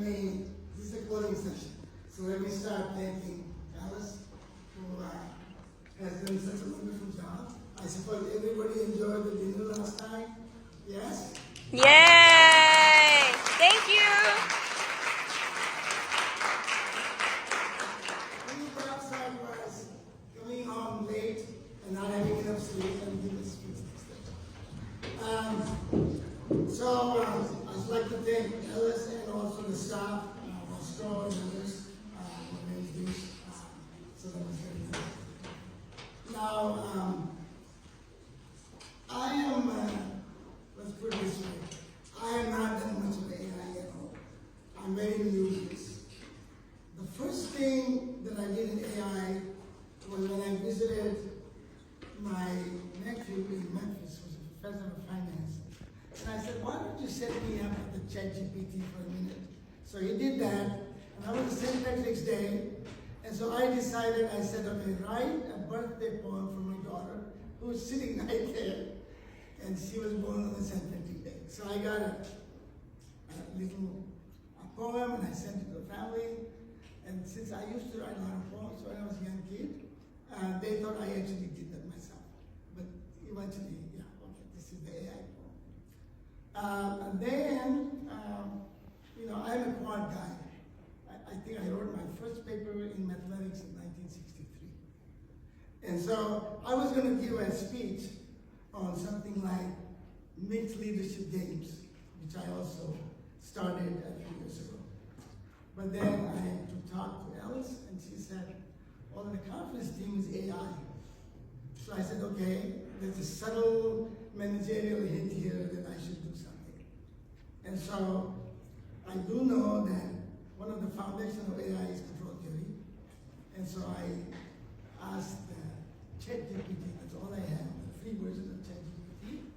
this is a closing session. So let me start thanking Alice, who has done such a wonderful job. I suppose everybody enjoyed the dinner last time? Yes? Yay! Thank you! The upside was coming home late and not having enough sleep and give us food next day. I'd like to thank Alice and also the staff, Moscow and others, who made this. So that was very nice. Now, I am, let's put it this way, I am not done much of AI at all. I'm very new to this. The first thing that I did in AI was when I visited my nephew in Memphis, who was a professor of finance. And I said, why don't you set me up with the ChatGPT for a minute? So he did that, and I was St. Patrick's Day, and so I decided, I said, okay, write a birthday poem for my daughter, who was sitting right there, and she was born on the St. Patrick's Day. So I got a little poem, and I sent it to the family, and since I used to write a lot of poems when I was a young kid, they thought I actually did that myself. But eventually, yeah, okay, this is the AI poem. And then, I'm a quant guy. I think I wrote my first paper in mathematics in 1963. And so I was going to give a speech on something like mixed leadership games, which I also started a few years ago. But then I had to talk to Alice, and she said, well, the conference team is AI. So I said, okay, there's a subtle managerial hint here that I should do something. And so I do know that one of the foundations of AI is control theory. And so I asked ChatGPT, that's all I have, the free version of ChatGPT.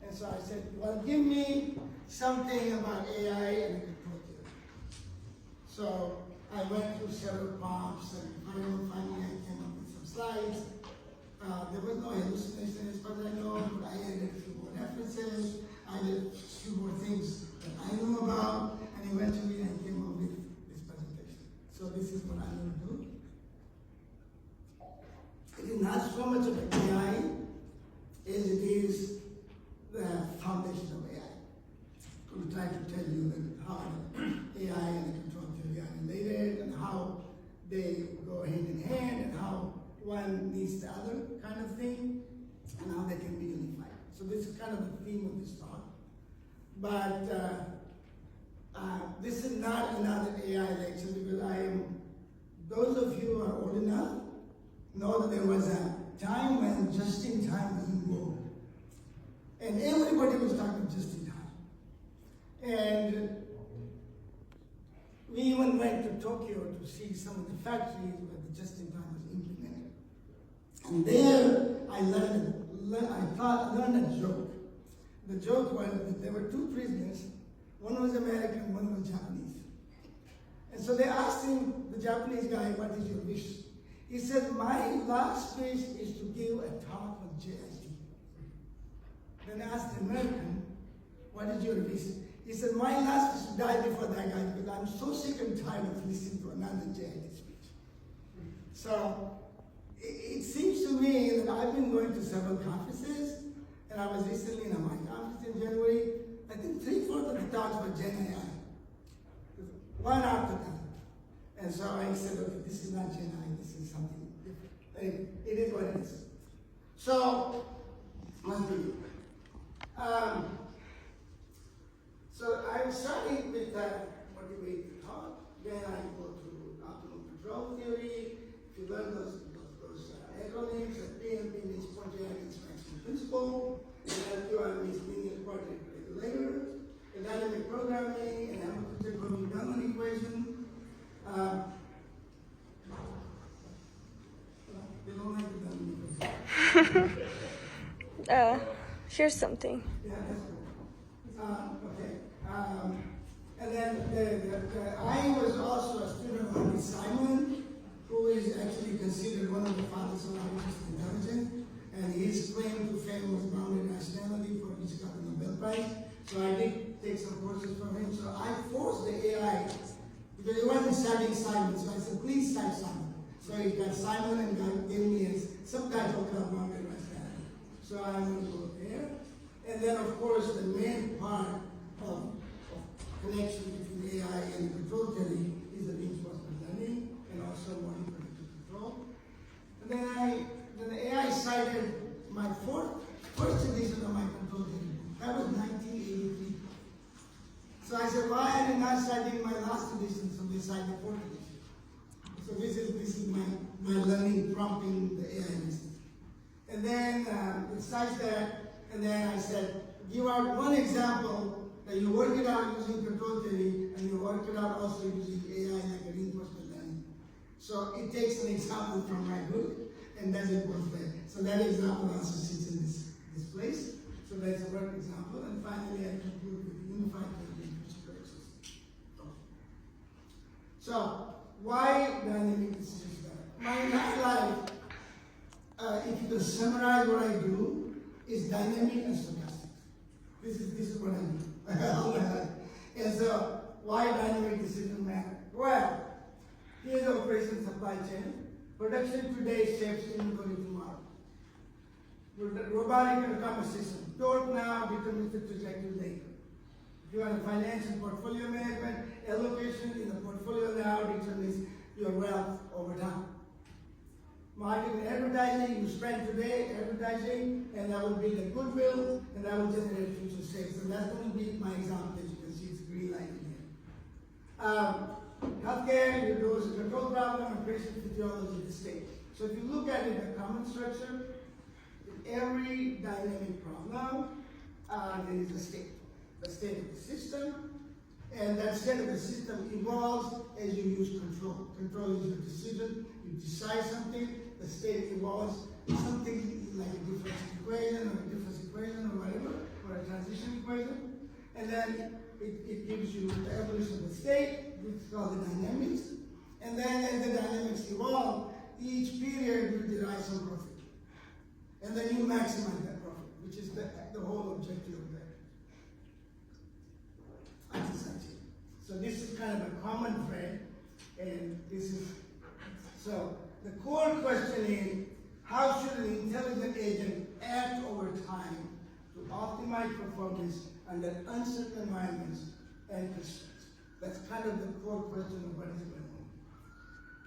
And so I said, well, give me something about AI and control theory. So I went through several prompts, and finally I came up with some slides. There was no hallucination as far as I know, but I added a few more references, I added a few more things that I know about, and eventually I came up with this presentation. So this is what I'm going to do. It is not so much of an AI as it is the foundation of AI. I'm going to try to tell you that how AI and the control theory are related, and how they go hand in hand, and how one needs the other kind of thing, and how they can be unified. So this is kind of the theme of this talk. But this is not another AI lecture, because those of you who are old enough know that there was a time when just-in-time was in vogue. And everybody was talking just-in-time. And we even went to Tokyo to see some of the factories where the just-in-time was implemented. And there I learned a joke. The joke was that there were two prisoners. One was American, one was Japanese. And so they asked him, the Japanese guy, what is your wish? He said, my last wish is to give a talk on JSD. Then asked the American, what is your wish? He said, my last is to die before that guy, because I'm so sick and tired of listening to another JSD speech. So it seems to me that I've been going to several conferences, and I was recently in a my conference in January. I think 3/4 of the talks were Gen AI, one after that. And so I said, okay, this is not Gen AI, this is something different. Anyway, it is what it is. So, let's begin. So I'm starting with motivated thought. Then I go to optimal control theory. If you learn those acronyms, PMP means point reactance maximum principle, and LQI means linear quadratic regulator, and dynamic programming, and Hamilton-Jacobi-Bellman equation. They don't like the Bellman equation. Here's something. Yeah, that's good. Okay. And then I was also a student of Henry Simon, who is actually considered one of the fathers of artificial intelligence, and his claim to fame was bounded rationality, for which he got the Nobel Prize. So I did take some courses from him. So I forced the AI inside Simon. So you got Simon and God gave me a subtitle called Boundary Rationality. So I'm going to go there. And then, of course, the main part of connection between AI and control theory is the reinforcement learning and also model predictive control. And then the AI cited my first edition of my control theory. That was 1983. So I said, why are you not citing my last edition? So they cite the fourth edition. So this is my learning prompting the AI list. And then it cites that, and then I said, give out one example that you work it out using control theory, and you work it out also using AI like a reinforcement learning. So it takes an example from my book and does it both ways. So that example also sits in this place. So that's a work example. And finally, I conclude with the unified theory of process. So why dynamic decisions matter? My life, if you can summarize what I do, is dynamic and stochastic. This is what I do. And so, why dynamic decisions matter? Well, here's the operation supply chain. Production today shapes inventory tomorrow. Robotic and commerce system. Torque now determines the trajectory later. If you are in finance and portfolio management, allocation in the portfolio now determines your wealth over time. Marketing and advertising, you spend today advertising, and that will build a goodwill, and that will generate future sales. And that's going to be my example. As you can see, it's green light in here. Healthcare, you do a control problem, and patient physiology of the state. So if you look at it, the common structure, in every dynamic problem, there is a state. The state of the system, and that state of the system evolves as you use control. Control is your decision. You decide something, the state evolves something like a difference equation or whatever, or a transition equation. And then it gives you the evolution of the state, which is called the dynamics. And then as the dynamics evolve, each period will derive some profit. And then you maximize that profit, which is the whole objective of that. So this is kind of a common thread, and this is, so the core question is, how should an intelligent agent act over time to optimize performance under uncertain environments and constraints? That's kind of the core question of what is going on.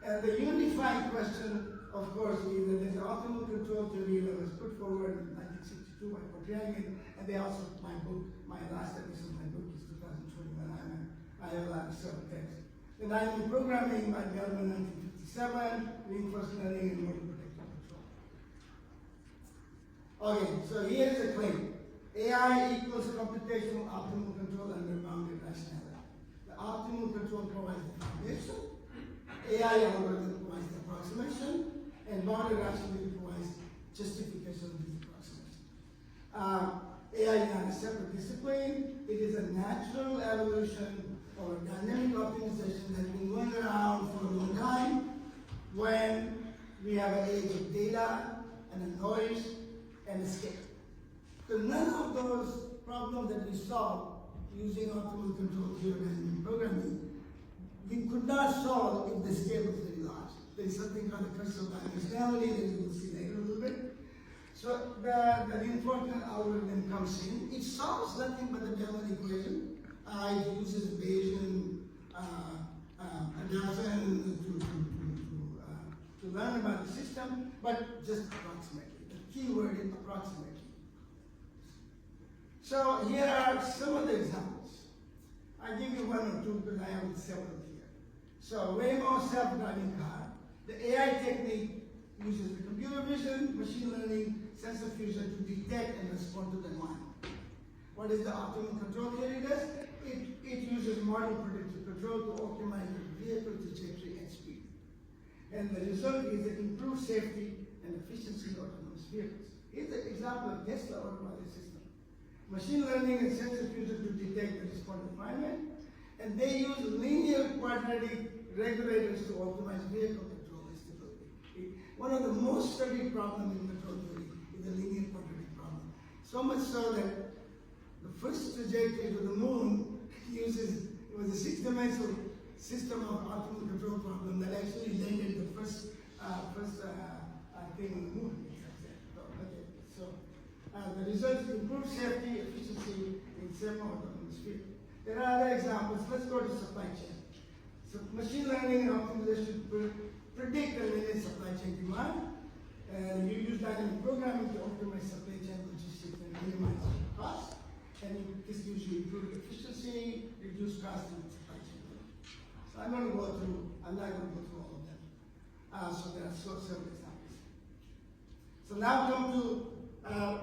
And the unifying question, of course, is that there's an optimal control theory that was put forward in 1962 by Porto, and they also, my book, my last edition of my book is 2021. I have a lot of subtext. The dynamic programming by Bellman 1957, reinforcement learning and model predictive control. Okay, so here's the claim. AI equals computational optimal control under bounded rationality. The optimal control provides the foundation, AI algorithm provides the approximation, and bounded rationality provides justification of this approximation. AI is not a separate discipline. It is a natural evolution or dynamic optimization that's been going around for a long time when we have an age of data and a noise and a scale. So none of those problems that we solve using optimal control theory and programming, we could not solve if the scale was very large. There is something called the crystal dimensionality that you will see later a little bit. So the reinforcement algorithm comes in. It solves nothing but the Bellman equation. It uses Bayesian adaptation to learn about the system, but just approximately. The key word is approximately. So here are some of the examples. I give you one or two because I have several here. So Waymo self-driving car. The AI technique uses the computer vision, machine learning, sensor fusion to detect and respond to the environment. What is the optimal control theory does? It uses model predictive control to optimize the vehicle trajectory and speed. And the result is the improved safety and efficiency of autonomous vehicles. Here's an example of Tesla automated system. Machine learning and sensor fusion to detect and respond to environment. And they use linear quadratic regulators to optimize vehicle control and stability. One of the most studied problems in control theory is the linear quadratic problem. So much so that the first trajectory to the moon it was a 6-dimensional system of optimal control problem that actually landed the first thing in the moon. Okay, so the results improve safety, efficiency in semi-autonomous field. There are other examples. Let's go to supply chain. So machine learning and optimization predict the linear supply chain demand. And you use dynamic programming to optimize supply chain logistics and minimize costs. And this gives you improved efficiency, reduce cost in supply chain. So I'm not going to go through all of them. So there are several examples. So now come to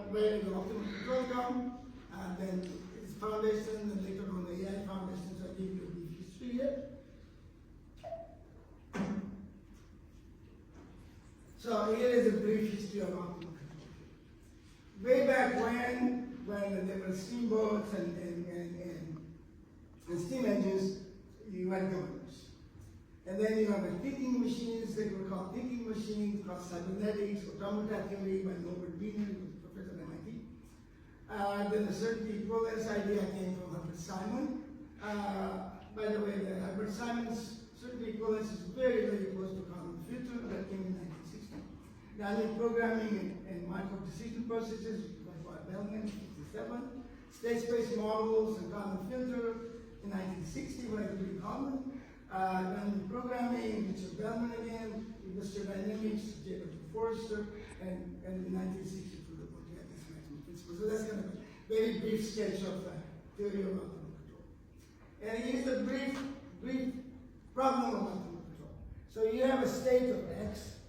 where the optimal control come, then its foundation, and later on the AI foundation. So I give you a brief history here. So here is a brief history of optimal control. Way back when there were steamboats and steam engines, you had governors. And then you have thinking machines, they were called thinking machines, called cybernetics, automata theory by Norbert Wiener, who was a professor at MIT. Then the certainty equivalence idea came from Herbert Simon. By the way, the Herbert Simon's certainty equivalence is very, very close to common filter that came in 1960. Dynamic programming and micro decision processes by Bellman in 1957. State-space models and common filter in 1960 were pretty common. Dynamic programming, which is Bellman again, industrial dynamics, Jacob Forrester, and in 1960 for the Portugal maximum principle. So that's kind of a very brief sketch of the theory of optimal control. And here's the brief problem of optimal control. So you have a state of X,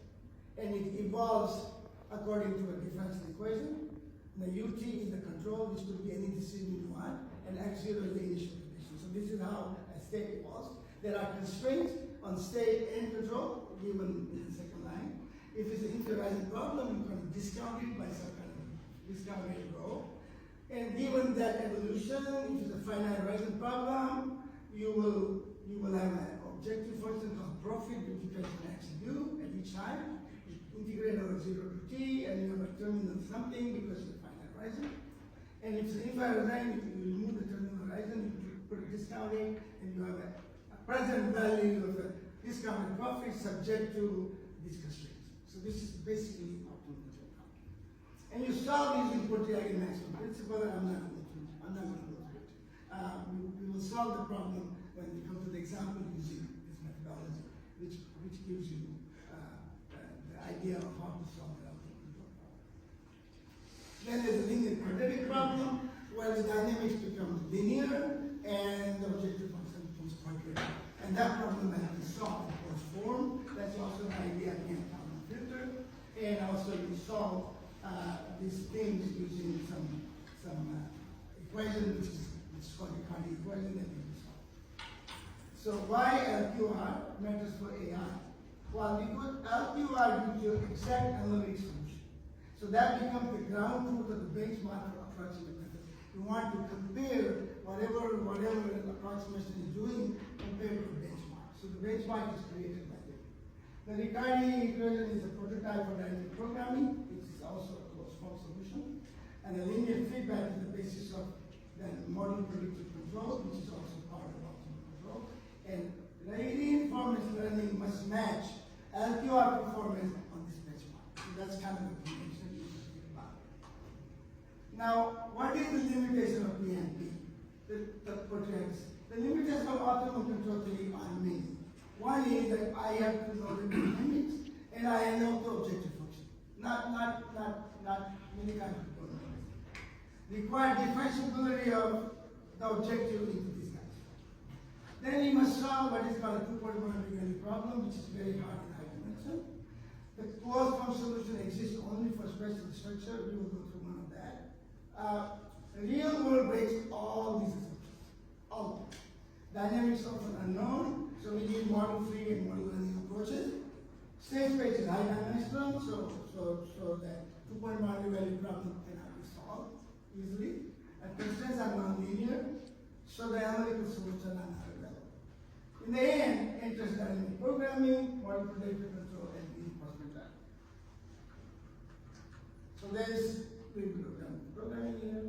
and it evolves according to a differential equation. The UT is the control, which could be any decision you want, and X0 is the initial condition. So this is how a state evolves. There are constraints on state and control, given in the second line. If it's an inter-horizon problem, you can discount it by some kind of discounted row. And given that evolution, if it's a finite horizon problem, you will have an objective function called profit, which depends on X and U at each time. You integrate over 0 to T, and you have a terminal something because it's a finite horizon. And if it's an infinite horizon, you remove the terminal horizon, you put a discounting, and you have a present value of the discounted profit subject to these constraints. So this is basically optimal control. And you solve using Portugal maximum principle. I'm not going to go through it. We will solve the problem when we come to the example using this methodology, which gives you the idea of how to solve the optimal control problem. Then there's a linear quadratic problem where the dynamics becomes linear and the objective function becomes quadratic. And that problem has been solved in course form. That's also an idea in common filter. And also we solve these things using some equation, which is called the Carnot equation that we solve. So why LQR matters for AI? Well, because LQR gives you exact analytic solution. So that becomes the ground truth of the benchmark for approximate method. You want to compare whatever approximation is doing compared to the benchmark. So the benchmark is created by them. The Ricardi equation is a prototype for dynamic programming, which is also a closed form solution. And the linear feedback is the basis of the model predictive control, which is also part of optimal control. And reinforcement learning must match LQR performance on this benchmark. So that's kind of the convention you should think about. Now, what is the limitation of PNP? The limitation of optimal control theory are many. One is that I have to know the dynamics, and I know the objective function. Not many kinds of problems. Require differentiability of the objective into these guys. Then you must solve what is called a 2.1 degree problem, which is very hard in high dimension. The closed form solution exists only for special structure. We will go through one of that. The real world breaks all these assumptions. All of them. Dynamics often unknown, so we need model-free and model learning approaches. State space is high dimensional, so that 2.1 value problem cannot be solved easily. And constraints are non-linear, so the analytical solutions are not available. In the end, enters dynamic programming, model predictive control, and reinforcement learning. So there's a little bit of dynamic programming here.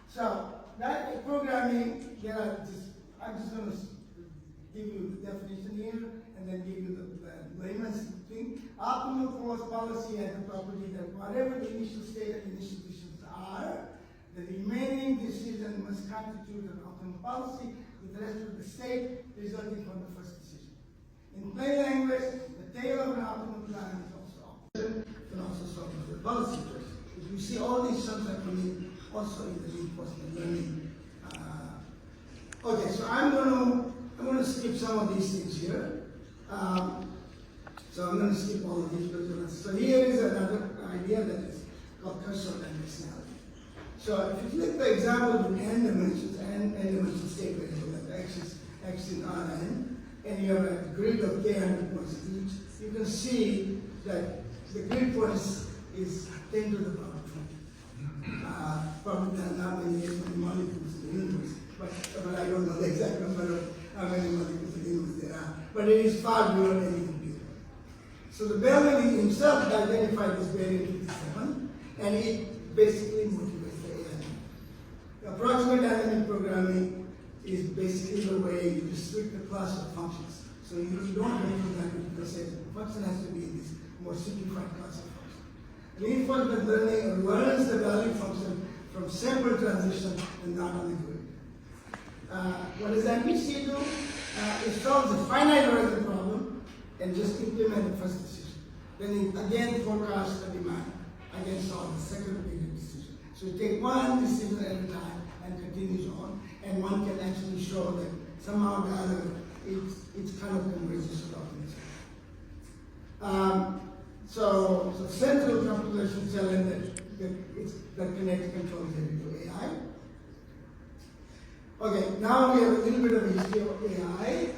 So that programming, I'm just going to give you the definition here and then give you the layman's thing. Optimal force policy has the property that whatever the initial state and initial decisions are, the remaining decision must constitute an optimal policy with the rest of the state resulting from the first decision. In plain language, the tail of an optimal plan is also optimal, can also solve the policy choice. If you see all these terms are coming also in the reinforcement learning. Okay, so I'm going to skip some of these things here. So I'm going to skip all of these. So here is another idea that is called cursor dimensionality. So if you take the example with n dimension state variable, that x in Rn, and you have a grid of k hundred points each, you can see that the grid points is 10 to the power 20. Probably not many molecules in the universe, but I don't know the exact number of how many molecules in the universe there are. But it is far beyond any computer. So the Bernoulli himself identified this variant 57, and it basically motivates the AI. The approximate dynamic programming is basically the way you restrict the class of functions. So you don't have to language because the function has to be in this more simplified class of functions. Reinforcement learning learns the value function from sample transition and not on the grid. What does MPC do? It solves a finite horizon problem and just implement the first decision. Then it again forecasts the demand, again solve the second bigger decision. So you take one decision at a time and continues on, and one can actually show that somehow or the other it's kind of converges to optimism. So central computational challenge that connects control theory to AI. Okay, now we have a little bit of a history of AI.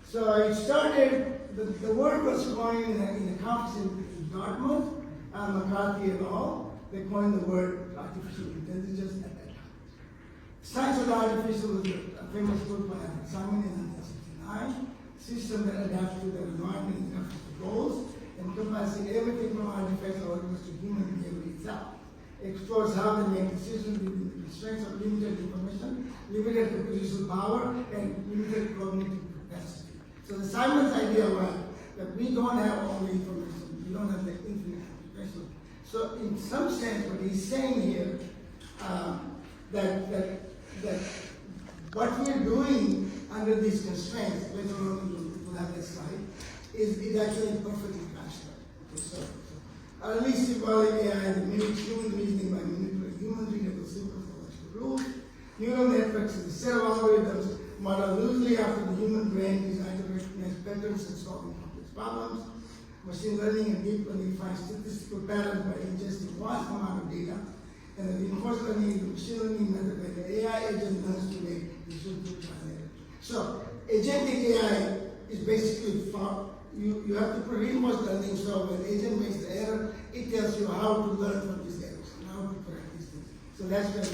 So it started, the word was coined in a conference in Dartmouth, McCarthy et al. They coined the word artificial intelligence at that time. Science of the Artificial was a famous book by Simon in 1969, system that adapts to the environment in terms of goals, encompassing everything from artifacts or to human behavior itself. Explores how to make decisions within the constraints of limited information, limited computation power, and limited cognitive capacity. So the Simon's idea was that we don't have all the information, we don't have the infinite computation. So in some sense, what he's saying here, that what we're doing under these constraints, later on we'll have this slide, is actually perfectly rational. Okay, so at least symbolic AI that mimics human reasoning by manipulating human readable simple logical rules. Neural networks is a set of algorithms modeled loosely after the human brain designed to recognize patterns and solving complex problems. Machine learning and deep learning find statistical patterns by ingesting vast amount of data. And the reinforcement learning is the machine learning method where the AI agent learns to make decisions through trial and error. So agentic AI is basically you have to put reinforcement learning, so when the agent makes the error, it tells you how to learn from these errors and how to correct these things. So that's where the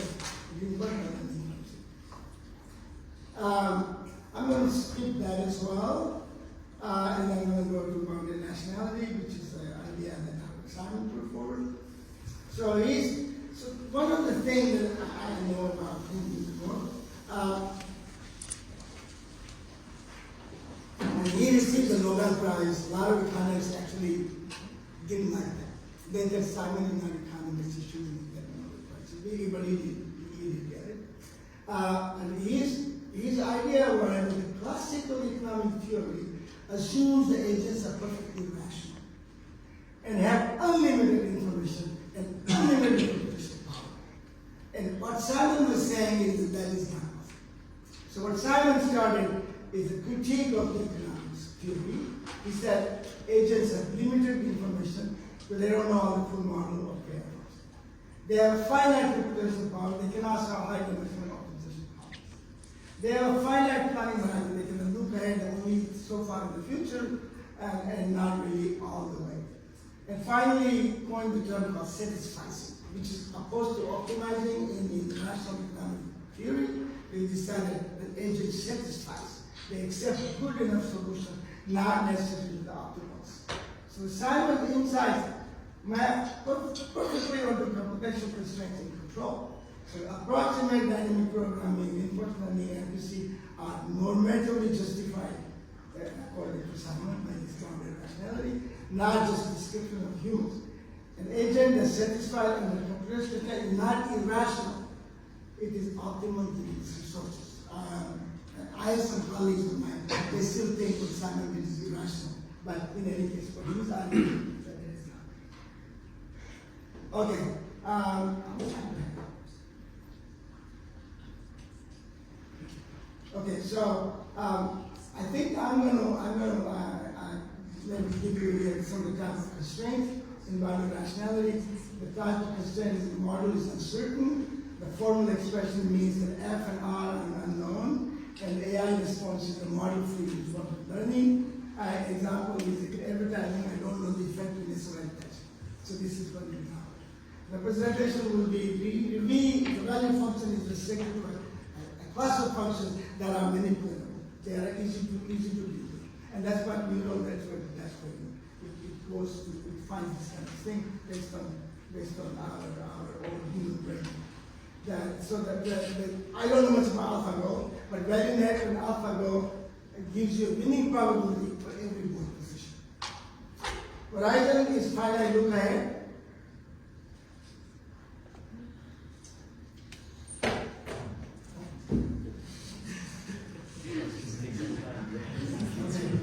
reinforcement learning comes in. I'm going to skip that as well, and then I'm going to go to bounded rationality, which is the idea that Simon put forward. So one of the things that I know about him before, when he received the Nobel Prize, a lot of economists actually didn't like that. They said Simon is not an economist, he shouldn't get the Nobel Prize. But he did get it. And his idea was that the classical economic theory assumes the agents are perfectly rational and have unlimited information and unlimited computation power. And what Simon was saying is that is not possible. So what Simon started is a critique of the economics theory. He said agents have limited information, so they don't know the full model of chaos. They have a finite computation power, they can also have high dimensional optimization power. They have a finite planning horizon, they can look ahead only so far in the future and not really all the way. And finally, coined the term called satisficing, which is opposed to optimizing in the rational economic theory. They decided that agents satisfies. They accept a good enough solution, not necessarily the optimals. So Simon's insights map perfectly onto computational constraints and control. So approximate dynamic programming, reinforcement learning, and accuracy are normatively justified according to Simon by his grounded rationality, not just description of humans. An agent that's satisfied under computer system is not irrational. It is optimal to its resources. I have some colleagues of mine, they still think what Simon did is irrational. But in any case, for his argument, that it is not. Okay. Okay, so I think I'm gonna let me give you here some of the types of constraints involving rationality. The type of constraint is the model is uncertain. The formal expression means that F and R are unknown, and the AI response is the model free reinforcement learning. Example is advertising, I don't know the effectiveness of advertising. So this is going to be how. Representation will be the value function is restricted to a class of functions that are manipulatable. They are easy to deal with. And that's what neural network does for you. It goes to, it finds this kind of thing based on our own human brain. I don't know much about AlphaGo, but value net and AlphaGo gives you a winning probability for every board position. Horizon is finite look ahead.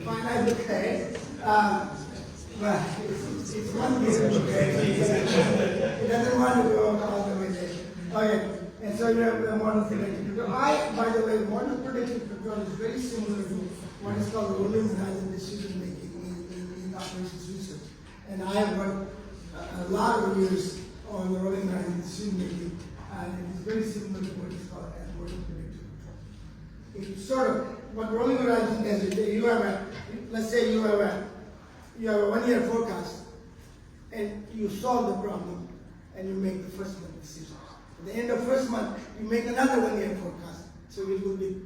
Finite look ahead. Well, it's one game look ahead. It doesn't want to go all the way there. Okay. And so you have the model predictive control. By the way, model predictive control is very similar to what is called rolling horizon decision making in operations research. And I have worked a lot of years on the rolling horizon decision making, and it is very similar to what is called model predictive control. It's sort of what rolling horizon does is you have let's say you have a 1 year forecast, and you solve the problem, and you make the first month decision. At the end of first month, you make another 1 year forecast. So it will be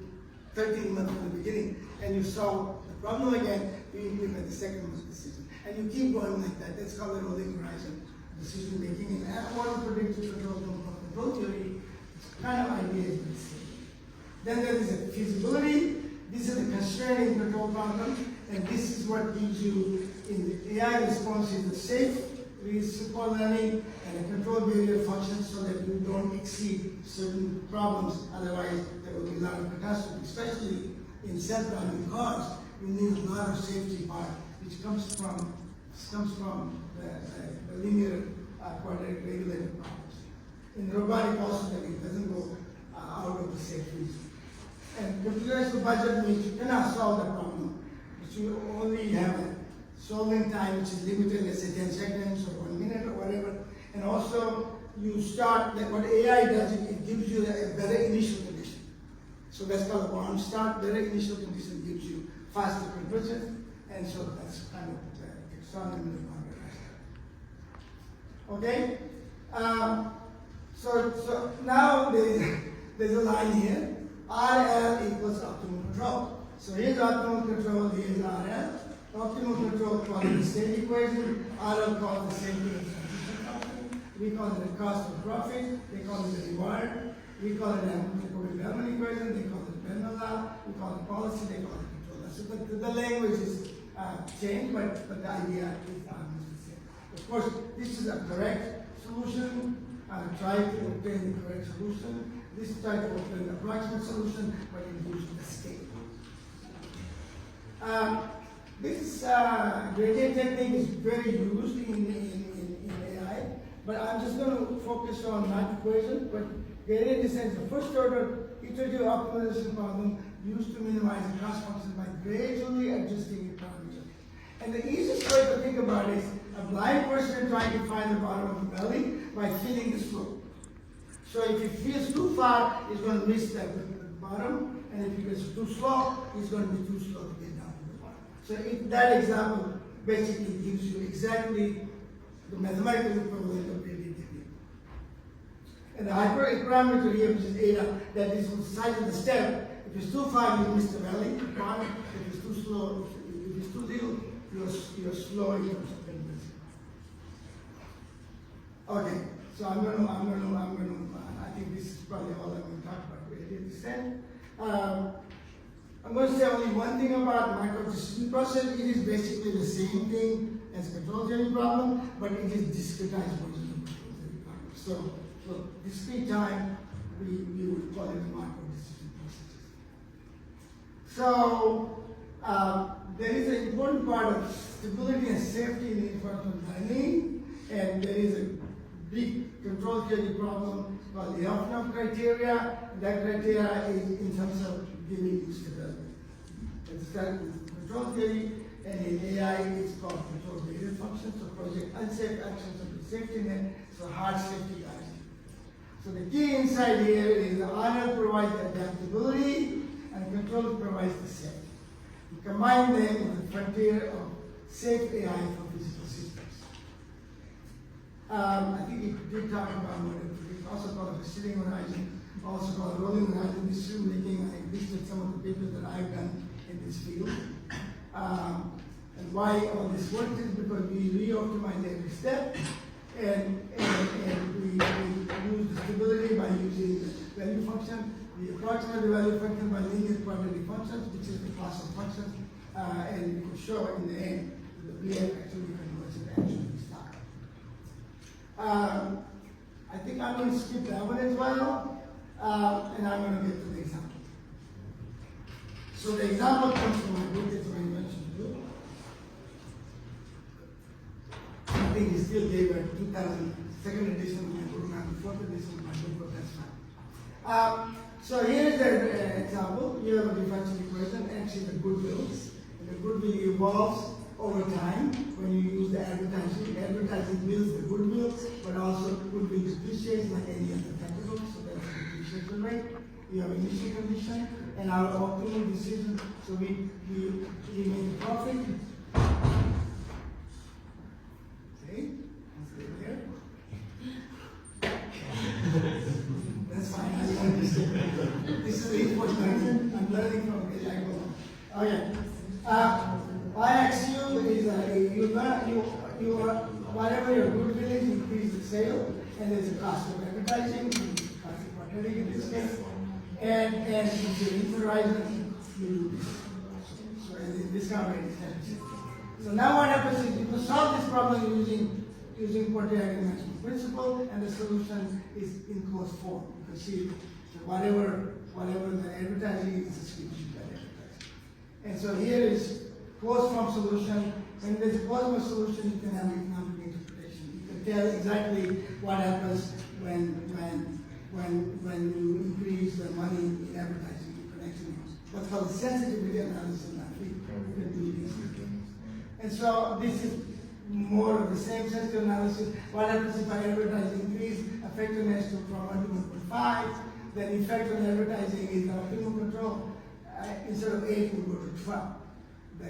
13 months from the beginning, and you solve the problem again, you implement the second month decision. And you keep going like that. That's called the rolling horizon decision making. And model predictive control theory, kind of idea is the same. Then there is a feasibility. This is the constraint control problem, and this is what gives you in the AI response is the safe reciprocal learning and a control barrier function so that you don't exceed certain problems. Otherwise, there will be a lot of catastrophe, especially in self-driving cars. You need a lot of safety part, which comes from the linear quadratic regulated problems. In robotic also, that it doesn't go out of the safe region. And computerized budget means you cannot solve the problem, but you only have a solving time which is limited, let's say 10 seconds or 1 minute or whatever. And also, you start, like what AI does, it gives you a better initial condition. So that's called a warm start. Better initial condition gives you faster conversion. And so that's kind of the taxonomy of our okay? So now there's a line here. RL equals optimal control. So here's optimal control, here's RL. Optimal control called the state equation, RL called the same thing as transition function. We call it the cost of profit, they call it the reward. We call it the Bellman equation, they call it Bellman law. We call it policy, they call it control. So the language is changed, but the idea is almost the same. Of course, this is a correct solution. Try to obtain the correct solution. This is try to obtain the approximate solution, but it uses the scale. This gradient technique is very used in AI, but I'm just going to focus on not equation, but gradient descent is the first order iterative optimization problem used to minimize the cost function by gradually adjusting the parameters. And the easiest way to think about it is a blind person trying to find the bottom of the belly by feeling the slope. So if he feels too far, he's going to miss the bottom, and if he gets too slow, he's going to be too slow to get down to the bottom. So that example basically gives you exactly the mathematical equivalent of gradient technique. And the hyperparameter here, which is eta, that is the size of the step. If it's too far, you miss the valley, the bottom. If it's too slow, if it's too little, you're slow in terms of conversion. Okay, so I'm going to think this is probably all I'm going to talk about. 80%. I'm going to say only one thing about micro-distributed process. It is basically the same thing as control theory problem, but it is discretized version of control theory problem. So discrete time, we would call it micro-distributed processes. So there is an important part of stability and safety in reinforcement learning, and there is a big control theory problem called the Huffman criteria. That criteria is in terms of giving you stability. It starts with control theory, and in AI it's called control gradient functions. So project unsafe actions of the safety net, so hard safety guys. So the key insight here is the honor provides adaptability and control provides the safety. You combine them in the frontier of safe AI for physical systems. I think it did talk about it's also called a sitting horizon, also called a rolling horizon decision making. I listed some of the papers that I've done in this field. And why all this works is because we re-optimize every step, and we use the stability by using the value function. We approximate the value function by linear quadratic functions, which is the class of functions, and we can show in the end that the BF actually converts it actually start. I think I'm going to skip that one as well, and I'm going to get to the example. So the example comes from my book, as I mentioned to you. I think he still gave a 2002 edition of my book, not the fourth edition of my book, but that's fine. So here is an example. You have a differential equation, X is the goodwill, and the goodwill evolves over time when you use the advertising. Advertising builds the goodwill, but also goodwill depreciates like any other capital, so that's the depreciation rate. You have initial condition, and our optimal decision, so we make a profit. See? There. That's fine, I want to say this is the important learning. I'm learning from it. I go on. Okay. IXU is whatever your goodwill is, increase the sale, and there's a cost of advertising, cost of marketing in this case, and if you're in horizon, you do this. So the discount rate is 10%. So now what happens is you can solve this problem using quadratic dimensional principle, and the solution is in closed form. You can see whatever the advertising is distributed by advertising. And so here is closed form solution. When there's a closed form solution, you can have economic interpretation. You can tell exactly what happens when you increase the money in advertising in connection with what's called sensitivity analysis. You can do these things. And so this is more of the same sensitive analysis. What happens if I advertise increase effectiveness from 1 to 1.5, then effect on advertising is the optimal control. Instead of 8, we go to 12.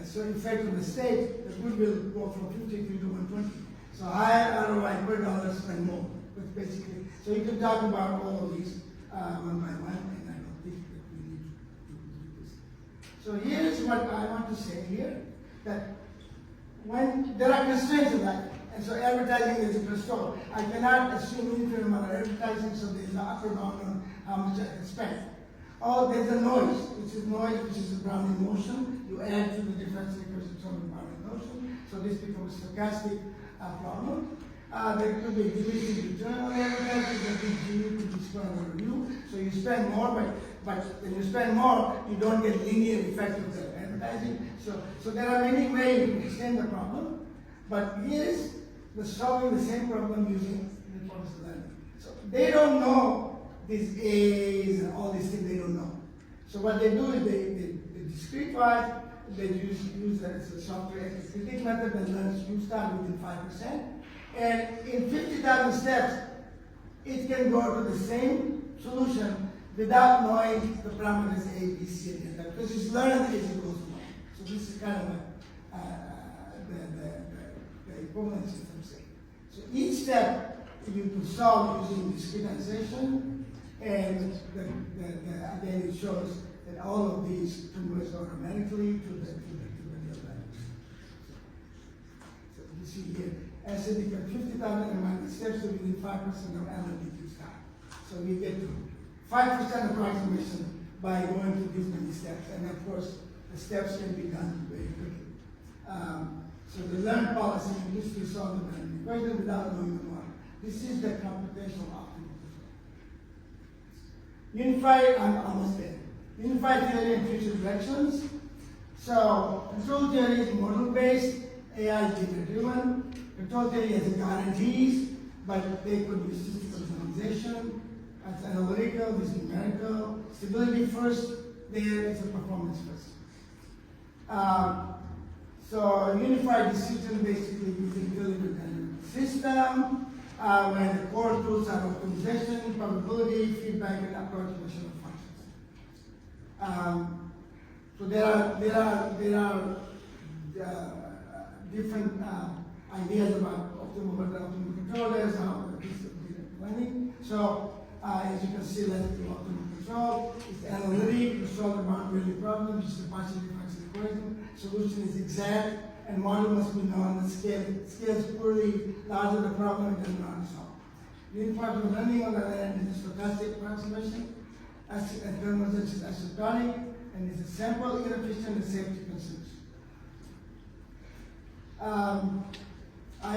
So effect on the state, the good will go from 53 to 120. So higher ROI per dollar, spend more. But basically, so you can talk about all of these one by one, and I don't think that we need to do this. So here's what I want to say here, that when there are constraints in that, and so advertising is a control. I cannot assume infinite amount of advertising, so there's an upper bound on how much I can spend. Oh, there's a noise, which is a Brownian motion. You add to the differential equation from the Brownian motion, so this becomes a stochastic problem. There could be diminishing return on advertising, there could be square over U. So you spend more, but when you spend more, you don't get linear effect of the advertising. So there are many ways to extend the problem, but here's the solving the same problem using reinforcement learning. So they don't know these A's and all these things, they don't know. So what they do is they discretize, they use the software critique method that learns you start within 5%. And in 50,000 steps, it can go to the same solution without knowing the parameters A, B, C, and D, because it's learned as it goes along. So this is kind of the equivalency of I'm saying. So each step you can solve using discretization, and again it shows that all of these converge automatically to the real values. So you see here, as it becomes 50,000 amount of steps to within 5% of analytic time. So we get to 5% approximation by going through these many steps. And of course, the steps can be done very quickly. So the learned policy in which we solve the learning equation without knowing the model. This is the computational optimal control. Unified, I'm almost there. Unified theory and future directions. So control theory is model-based, AI is data-driven. Control theory has guarantees, but they could be statistical generalization. That's analytical, this is numerical. Stability first, there is a performance first. So unified decision basically using delivery dynamic system, where the core tools are optimization, probability, feedback, and approximation of functions. So there are different ideas about optimal controllers, how this is planning. So as you can see, let's do optimal control. It's analytic to solve the boundary problem, which is the partial differential equation. Solution is exact, and model must be known. The scale is poorly larger the problem, it does not solve. Uniform learning on the other hand is a stochastic approximation, and convergence is asymptotic, and is a sample, inefficient, and safety concerns. I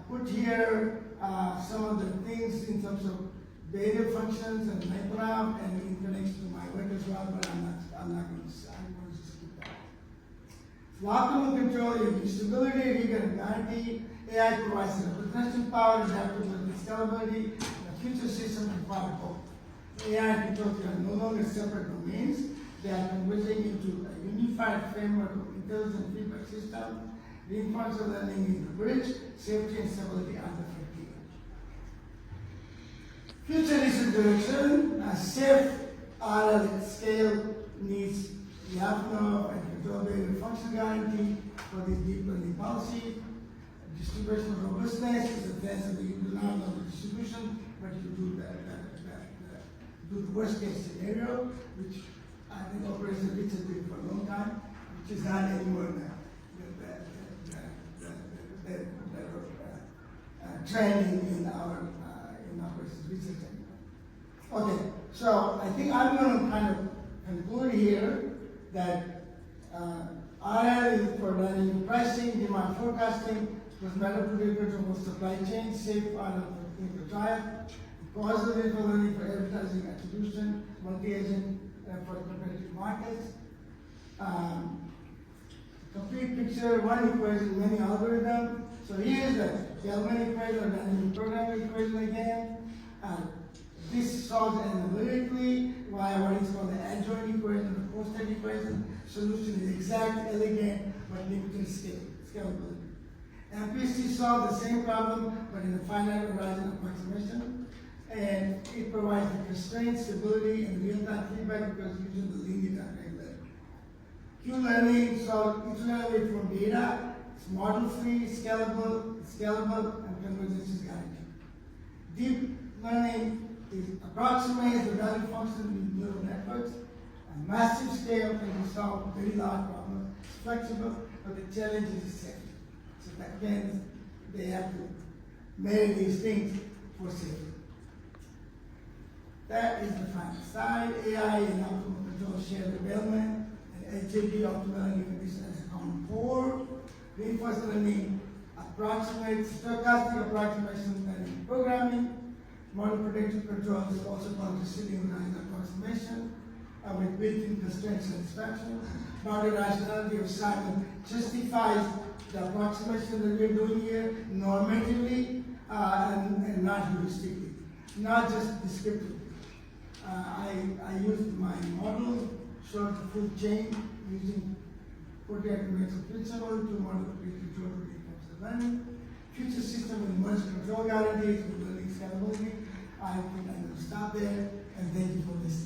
put here some of the things in terms of beta functions and graph, and in connection to my work as well, but I'm going to skip that. For optimal control, you have stability, rigor, and guarantee. AI provides the representation power, adaptability, scalability, and a future system and product both. AI and control are no longer separate domains. They are converging into a unified framework of intelligent feedback system. Reinforcement learning is the bridge, safety and stability are the frontier. Future research direction, a safe RL at scale needs Lyapunov and control-based function guarantee for this deep learning policy. Distribution robustness is a test that you do not know the distribution, but you do the worst case scenario, which I think Operation Richard did for a long time, which is not anymore now. Training in our research. Okay, so I think I'm going to kind of conclude here that RL is for dynamic pricing, demand forecasting, was better predictors of supply chain, safe RL for clinical trial, causal for learning for advertising attribution, multi-agent for competitive markets. Complete picture, one equation, many algorithms. So here's the Kelvin equation or dynamic programming equation again. This solves analytically via what is called the adjoint equation, the posted equation. Solution is exact, elegant, but limited scalability. MPC solves the same problem, but in a finite horizon approximation. And it provides the constraint, stability, and real-time feedback because using the linear regulator. Q-learning solves iteratively from data. It's model-free, scalable, and convergence is guaranteed. Deep learning is approximates the value function with neural networks. A massive scale can be solved very large problems. It's flexible, but the challenge is the same. So that again, they have to marry these things for safety. That is the final side. AI and optimal control share development, and HAB optimal learning condition as a common core. Reinforcement learning approximates stochastic approximation and programming. Model predictive control is also called resilient approximation with built-in constraint satisfaction. Boundary rationality of Simon justifies the approximation that we're doing here normatively and not heuristically, not just descriptively. I used my model, showed the full chain using Porto principle to model the control to reinforce the learning. Future system with merged control guarantees with learning scalability. I think I'm going to stop there and thank you for listening.